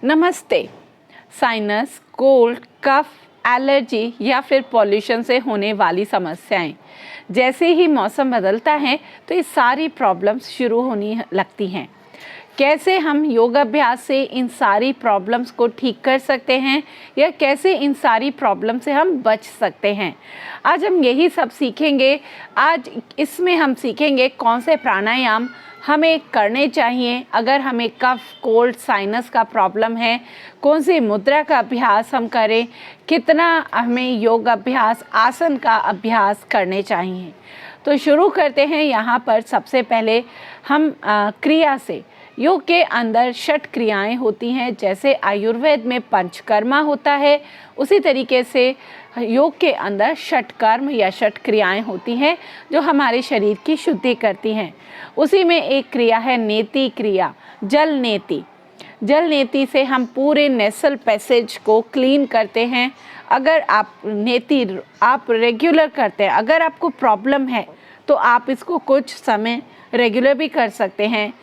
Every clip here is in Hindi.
नमस्ते। साइनस, कोल्ड, कफ, एलर्जी या फिर पॉल्यूशन से होने वाली समस्याएं, जैसे ही मौसम बदलता है तो ये सारी प्रॉब्लम्स शुरू होने लगती हैं। कैसे हम योग अभ्यास से इन सारी प्रॉब्लम्स को ठीक कर सकते हैं या कैसे इन सारी प्रॉब्लम से हम बच सकते हैं, आज हम यही सब सीखेंगे। आज इसमें हम सीखेंगे कौन से प्राणायाम हमें करने चाहिए अगर हमें कफ, कोल्ड, साइनस का प्रॉब्लम है, कौन सी मुद्रा का अभ्यास हम करें, कितना हमें योग अभ्यास, आसन का अभ्यास करने चाहिए। तो शुरू करते हैं। यहाँ पर सबसे पहले हम क्रिया से, योग के अंदर 6 क्रियाएं होती हैं। जैसे आयुर्वेद में पंचकर्मा होता है, उसी तरीके से योग के अंदर 6 कर्म या 6 क्रियाएं होती हैं जो हमारे शरीर की शुद्धि करती हैं। उसी में एक क्रिया है नेति क्रिया, जल नेति। जल नेति से हम पूरे नेसल पैसेज को क्लीन करते हैं। अगर आप नेति आप रेगुलर करते हैं, अगर आपको प्रॉब्लम है तो आप इसको कुछ समय रेगुलर भी कर सकते हैं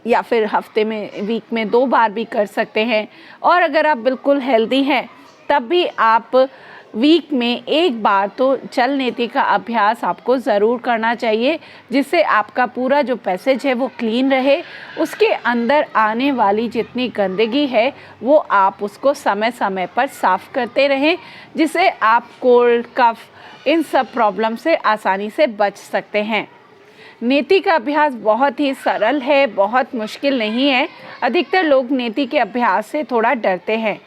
या फिर हफ्ते में, वीक में 2 बार भी कर सकते हैं। और अगर आप बिल्कुल हेल्दी हैं तब भी आप वीक में 1 बार तो जल नेति का अभ्यास आपको ज़रूर करना चाहिए, जिससे आपका पूरा जो पैसेज है वो क्लीन रहे। उसके अंदर आने वाली जितनी गंदगी है वो आप उसको समय समय पर साफ़ करते रहें, जिससे आप कोल्ड, कफ, इन सब प्रॉब्लम से आसानी से बच सकते हैं। नेति का अभ्यास बहुत ही सरल है, बहुत मुश्किल नहीं है। अधिकतर लोग नेति के अभ्यास से थोड़ा डरते हैं।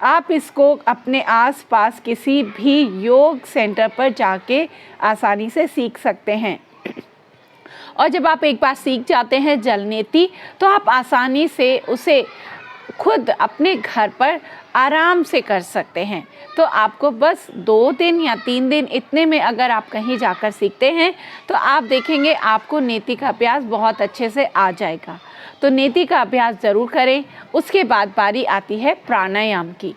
आप इसको अपने आसपास किसी भी योग सेंटर पर जाके आसानी से सीख सकते हैं। और जब आप एक बार सीख जाते हैं जल नेति, तो आप आसानी से उसे खुद अपने घर पर आराम से कर सकते हैं। तो आपको बस 2 दिन या 3 दिन, इतने में अगर आप कहीं जाकर सीखते हैं तो आप देखेंगे आपको नेति का अभ्यास बहुत अच्छे से आ जाएगा। तो नेति का अभ्यास ज़रूर करें। उसके बाद बारी आती है प्राणायाम की।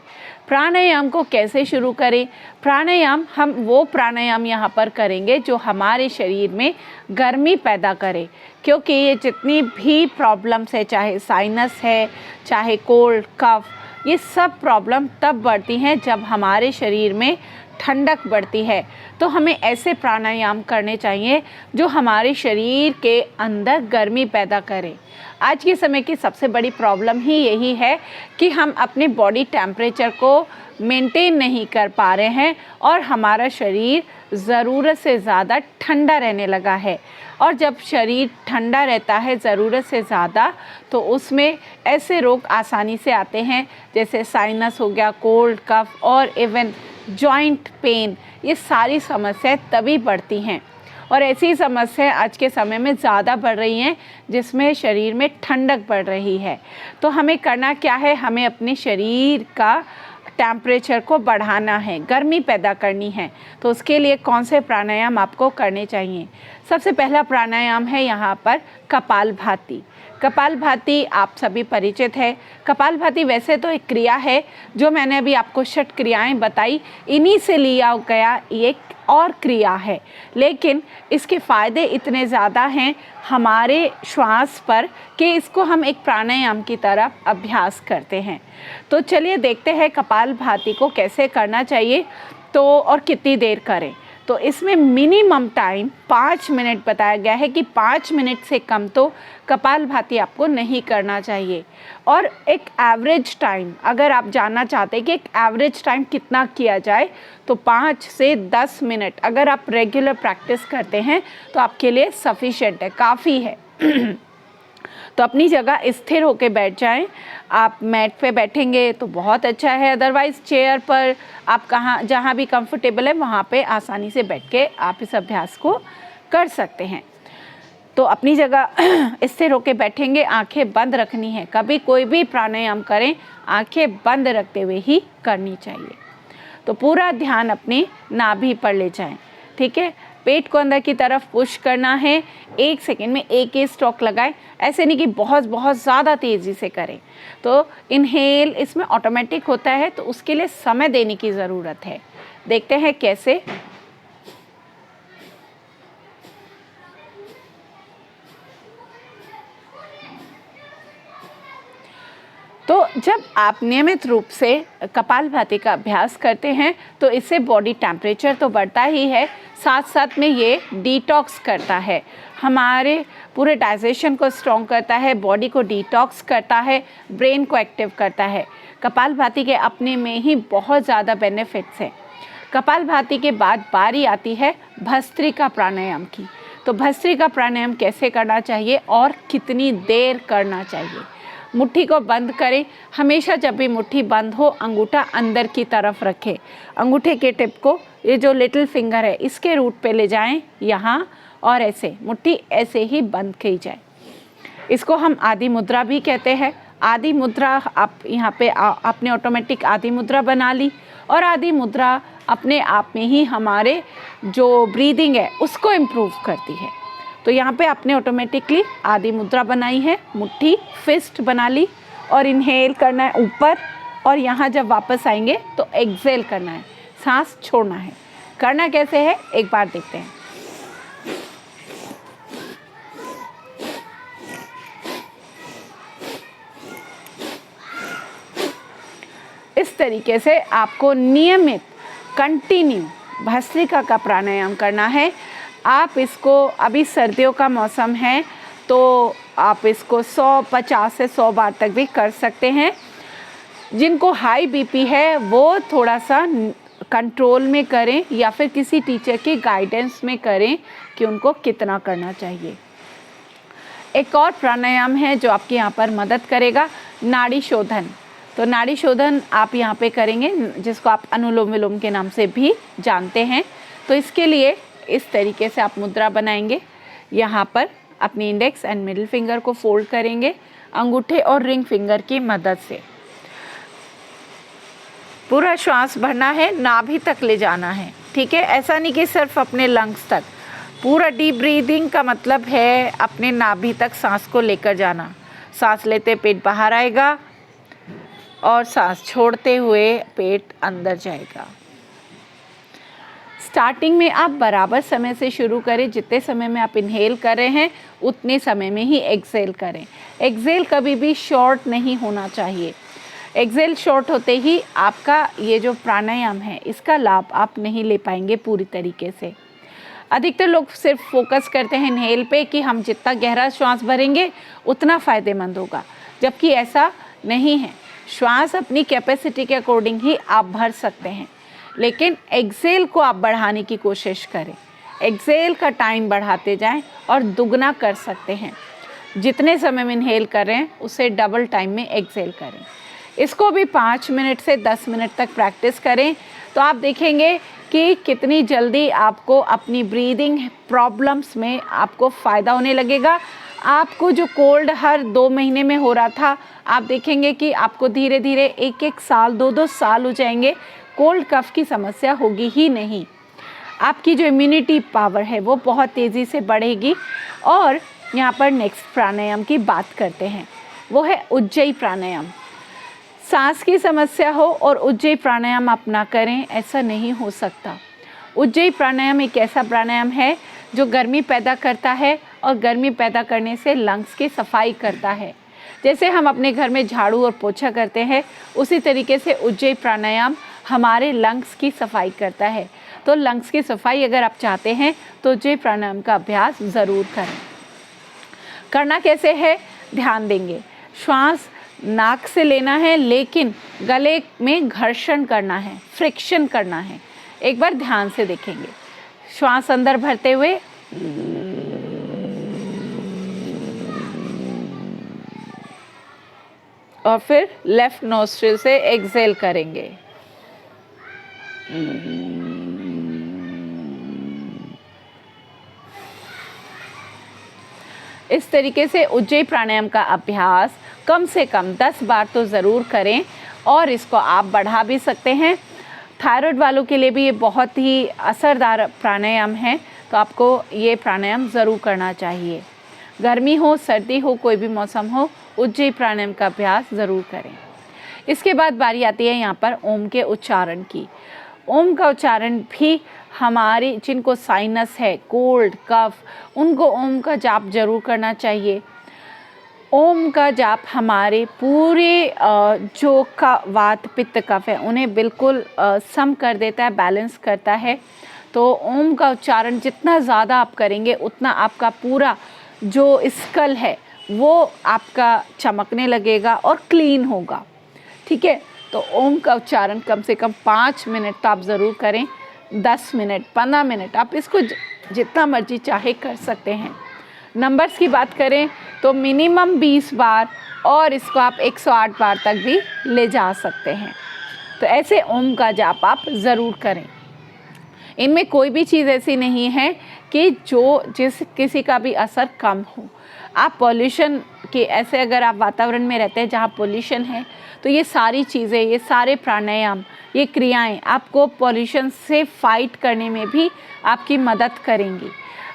प्राणायाम को कैसे शुरू करें? प्राणायाम, हम वो प्राणायाम यहाँ पर करेंगे जो हमारे शरीर में गर्मी पैदा करे, क्योंकि ये जितनी भी प्रॉब्लम्स है, चाहे साइनस है, चाहे कोल्ड, कफ, ये सब प्रॉब्लम तब बढ़ती हैं जब हमारे शरीर में ठंडक बढ़ती है। तो हमें ऐसे प्राणायाम करने चाहिए जो हमारे शरीर के अंदर गर्मी पैदा करें। आज के समय की सबसे बड़ी प्रॉब्लम ही यही है कि हम अपने बॉडी टेम्परेचर को मेंटेन नहीं कर पा रहे हैं और हमारा शरीर ज़रूरत से ज़्यादा ठंडा रहने लगा है। और जब शरीर ठंडा रहता है ज़रूरत से ज़्यादा, तो उसमें ऐसे रोग आसानी से आते हैं जैसे साइनस हो गया, कोल्ड, कफ और इवन जॉइंट पेन। ये सारी समस्याएं तभी बढ़ती हैं और ऐसी समस्याएं आज के समय में ज़्यादा बढ़ रही हैं जिसमें शरीर में ठंडक बढ़ रही है। तो हमें करना क्या है? हमें अपने शरीर का टेम्परेचर को बढ़ाना है, गर्मी पैदा करनी है। तो उसके लिए कौन से प्राणायाम आपको करने चाहिए? सबसे पहला प्राणायाम है यहाँ पर कपालभाति। कपालभाति आप सभी परिचित है। कपालभाति वैसे तो एक क्रिया है जो मैंने अभी आपको 6 क्रियाएं बताई, इन्हीं से लिया गया एक और क्रिया है, लेकिन इसके फ़ायदे इतने ज़्यादा हैं हमारे श्वास पर कि इसको हम एक प्राणायाम की तरह अभ्यास करते हैं। तो चलिए देखते हैं कपालभाति को कैसे करना चाहिए तो और कितनी देर करें। तो इसमें मिनिमम टाइम 5 मिनट बताया गया है कि 5 मिनट से कम तो कपालभाति आपको नहीं करना चाहिए। और एक एवरेज टाइम, अगर आप जानना चाहते हैं कि एक एवरेज टाइम कितना किया जाए, तो 5 से 10 मिनट अगर आप रेगुलर प्रैक्टिस करते हैं तो आपके लिए सफिशिएंट है, काफ़ी है। तो अपनी जगह स्थिर होकर बैठ जाएं। आप मैट पे बैठेंगे तो बहुत अच्छा है, अदरवाइज़ चेयर पर आप जहाँ भी कंफर्टेबल है वहाँ पे आसानी से बैठ के आप इस अभ्यास को कर सकते हैं। तो अपनी जगह स्थिर होकर बैठेंगे, आंखें बंद रखनी है। कभी कोई भी प्राणायाम करें आंखें बंद रखते हुए ही करनी चाहिए। तो पूरा ध्यान अपनी नाभि पर ले जाएं, ठीक है। पेट को अंदर की तरफ पुश करना है। 1 सेकेंड में एक ही स्ट्रोक लगाएं, ऐसे नहीं कि बहुत बहुत ज़्यादा तेज़ी से करें। तो इनहेल इसमें ऑटोमेटिक होता है, तो उसके लिए समय देने की ज़रूरत है। देखते हैं कैसे। तो जब आप नियमित रूप से कपालभाति का अभ्यास करते हैं तो इससे बॉडी टेम्परेचर तो बढ़ता ही है, साथ साथ में ये डिटॉक्स करता है, हमारे पूरे डाइजेशन को स्ट्रॉन्ग करता है, बॉडी को डिटॉक्स करता है, ब्रेन को एक्टिव करता है। कपालभाति के अपने में ही बहुत ज़्यादा बेनिफिट्स हैं। कपालभाति के बाद बारी आती है भस्त्रिका प्राणायाम की। तो भस्त्रिका प्राणायाम कैसे करना चाहिए और कितनी देर करना चाहिए। मुट्ठी को बंद करें। हमेशा जब भी मुट्ठी बंद हो अंगूठा अंदर की तरफ रखें। अंगूठे के टिप को, ये जो लिटिल फिंगर है, इसके रूट पे ले जाएं यहाँ, और ऐसे मुट्ठी ऐसे ही बंद की जाए। इसको हम आदि मुद्रा भी कहते हैं। आदि मुद्रा आप यहाँ पे आपने ऑटोमेटिक आदि मुद्रा बना ली, और आदि मुद्रा अपने आप में ही हमारे जो ब्रीदिंग है उसको इम्प्रूव करती है। तो यहाँ पे आपने ऑटोमेटिकली आदि मुद्रा बनाई है, मुट्ठी फिस्ट बना ली, और इनहेल करना है ऊपर, और यहाँ जब वापस आएंगे तो एक्सेल करना है, सांस छोड़ना है। करना कैसे है एक बार देखते हैं। इस तरीके से आपको नियमित कंटिन्यू भस्त्रिका का प्राणायाम करना है। आप इसको, अभी सर्दियों का मौसम है तो आप इसको 150 से 100 बार तक भी कर सकते हैं। जिनको हाई बीपी है वो थोड़ा सा कंट्रोल में करें, या फिर किसी टीचर की गाइडेंस में करें कि उनको कितना करना चाहिए। एक और प्राणायाम है जो आपकी यहाँ पर मदद करेगा, नाड़ी शोधन। तो नाड़ी शोधन आप यहाँ पे करेंगे, जिसको आप अनुलोम विलोम के नाम से भी जानते हैं। तो इसके लिए इस तरीके से आप मुद्रा बनाएंगे। यहाँ पर अपनी इंडेक्स एंड मिडिल फिंगर को फोल्ड करेंगे अंगूठे और रिंग फिंगर की मदद से। पूरा श्वास भरना है, नाभि तक ले जाना है, ठीक है। ऐसा नहीं कि सिर्फ अपने लंग्स तक। पूरा डीप ब्रीदिंग का मतलब है अपने नाभि तक सांस को लेकर जाना। सांस लेते पेट बाहर आएगा और सांस छोड़ते हुए पेट अंदर जाएगा। स्टार्टिंग में आप बराबर समय से शुरू करें। जितने समय में आप इनहेल कर रहे हैं उतने समय में ही एक्सेल करें। एक्सेल कभी भी शॉर्ट नहीं होना चाहिए। एक्सेल शॉर्ट होते ही आपका ये जो प्राणायाम है इसका लाभ आप नहीं ले पाएंगे पूरी तरीके से। अधिकतर लोग सिर्फ फोकस करते हैं इनहेल पे कि हम जितना गहरा श्वास भरेंगे उतना फ़ायदेमंद होगा, जबकि ऐसा नहीं है। श्वास अपनी कैपेसिटी के अकॉर्डिंग ही आप भर सकते हैं, लेकिन एक्सेल को आप बढ़ाने की कोशिश करें। एक्सेल का टाइम बढ़ाते जाएं और दुगना कर सकते हैं। जितने समय में इनहेल कर रहे हैं उससे डबल टाइम में एक्सेल करें। इसको भी 5 मिनट से 10 मिनट तक प्रैक्टिस करें तो आप देखेंगे कि कितनी जल्दी आपको अपनी ब्रीदिंग प्रॉब्लम्स में आपको फ़ायदा होने लगेगा। आपको जो कोल्ड हर 2 महीने में हो रहा था, आप देखेंगे कि आपको धीरे धीरे 1-1 साल 2-2 साल हो जाएंगे, कोल्ड कफ की समस्या होगी ही नहीं। आपकी जो इम्यूनिटी पावर है वो बहुत तेज़ी से बढ़ेगी। और यहाँ पर नेक्स्ट प्राणायाम की बात करते हैं, वो है उज्जयी प्राणायाम। सांस की समस्या हो और उज्जयी प्राणायाम आप ना करें, ऐसा नहीं हो सकता। उज्जयी प्राणायाम एक ऐसा प्राणायाम है जो गर्मी पैदा करता है, और गर्मी पैदा करने से लंग्स की सफाई करता है। जैसे हम अपने घर में झाड़ू और पोछा करते हैं, उसी तरीके से उज्जयी प्राणायाम हमारे लंग्स की सफाई करता है। तो लंग्स की सफाई अगर आप चाहते हैं तो उज्जयी प्राणायाम का अभ्यास ज़रूर करें। करना कैसे है, ध्यान देंगे। श्वास नाक से लेना है, लेकिन गले में घर्षण करना है, फ्रिक्शन करना है। एक बार ध्यान से देखेंगे। श्वास अंदर भरते हुए और फिर लेफ्ट नोस्ट्रिल से एक्सेल करेंगे। इस तरीके से उज्जयी प्राणायाम का अभ्यास कम से कम 10 बार तो ज़रूर करें, और इसको आप बढ़ा भी सकते हैं। थायराइड वालों के लिए भी ये बहुत ही असरदार प्राणायाम है, तो आपको ये प्राणायाम ज़रूर करना चाहिए। गर्मी हो सर्दी हो कोई भी मौसम हो, उज्जयी प्राणायाम का अभ्यास ज़रूर करें। इसके बाद बारी आती है यहाँ पर ओम के उच्चारण की। ओम का उच्चारण भी हमारे जिनको साइनस है, कोल्ड कफ, उनको ओम का जाप जरूर करना चाहिए। ओम का जाप हमारे पूरे जो वात पित्त कफ है उन्हें बिल्कुल सम कर देता है, बैलेंस करता है। तो ओम का उच्चारण जितना ज़्यादा आप करेंगे उतना आपका पूरा जो स्कल है वो आपका चमकने लगेगा और क्लीन होगा। ठीक है, तो ओम का उच्चारण कम से कम 5 मिनट तो आप ज़रूर करें, 10 मिनट, 15 मिनट, आप इसको जितना मर्जी चाहे कर सकते हैं। नंबर्स की बात करें तो मिनिमम 20 बार और इसको आप 108 बार तक भी ले जा सकते हैं। तो ऐसे ओम का जाप आप ज़रूर करें। इनमें कोई भी चीज़ ऐसी नहीं है कि किसी का भी असर कम हो। आप पॉल्यूशन के ऐसे अगर आप वातावरण में रहते हैं जहाँ पॉल्यूशन है तो ये सारी चीज़ें, ये सारे प्राणायाम, ये क्रियाएं आपको पॉल्यूशन से फाइट करने में भी आपकी मदद करेंगी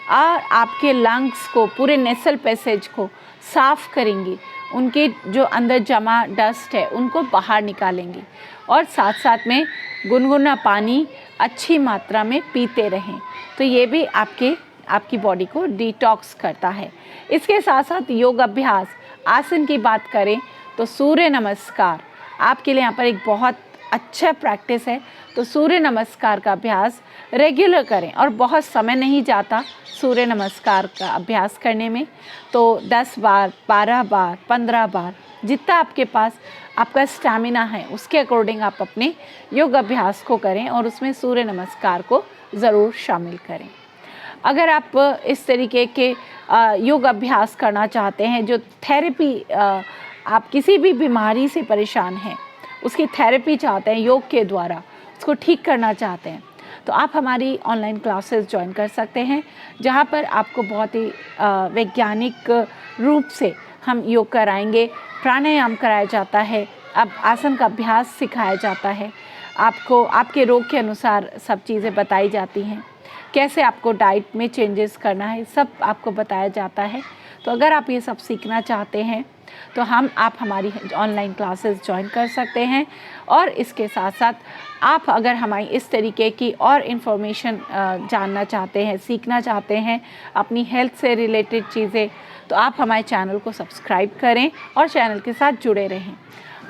और आपके लंग्स को, पूरे नेसल पैसेज को साफ़ करेंगी, उनके जो अंदर जमा डस्ट है उनको बाहर निकालेंगी और साथ साथ में गुनगुना पानी अच्छी मात्रा में पीते रहें। तो ये भी आपकी बॉडी को डिटॉक्स करता है। इसके साथ साथ योग अभ्यास, आसन की बात करें तो सूर्य नमस्कार आपके लिए यहाँ पर एक बहुत अच्छा प्रैक्टिस है। तो सूर्य नमस्कार का अभ्यास रेगुलर करें और बहुत समय नहीं जाता सूर्य नमस्कार का अभ्यास करने में। तो 10 बार, 12 बार, 15 बार, जितना आपके पास आपका स्टैमिना है उसके अकॉर्डिंग आप अपने योग अभ्यास को करें और उसमें सूर्य नमस्कार को ज़रूर शामिल करें। अगर आप इस तरीके के योग अभ्यास करना चाहते हैं, जो थेरेपी, आप किसी भी बीमारी से परेशान हैं उसकी थेरेपी चाहते हैं योग के द्वारा, उसको ठीक करना चाहते हैं, तो आप हमारी ऑनलाइन क्लासेस ज्वाइन कर सकते हैं जहाँ पर आपको बहुत ही वैज्ञानिक रूप से हम योग कराएंगे, प्राणायाम कराया जाता है, अब आसन का अभ्यास सिखाया जाता है, आपको आपके रोग के अनुसार सब चीज़ें बताई जाती हैं, कैसे आपको डाइट में चेंजेस करना है, सब आपको बताया जाता है। तो अगर आप ये सब सीखना चाहते हैं तो आप हमारी ऑनलाइन क्लासेस ज्वाइन कर सकते हैं। और इसके साथ साथ आप अगर हमारी इस तरीके की और इन्फॉर्मेशन जानना चाहते हैं, सीखना चाहते हैं अपनी हेल्थ से रिलेटेड चीज़ें, तो आप हमारे चैनल को सब्सक्राइब करें और चैनल के साथ जुड़े रहें।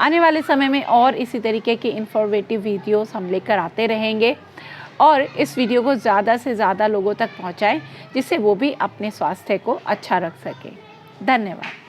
आने वाले समय में और इसी तरीके की इन्फॉर्मेटिव वीडियोस हम लेकर आते रहेंगे और इस वीडियो को ज़्यादा से ज़्यादा लोगों तक पहुंचाएं जिससे वो भी अपने स्वास्थ्य को अच्छा रख सकें। धन्यवाद।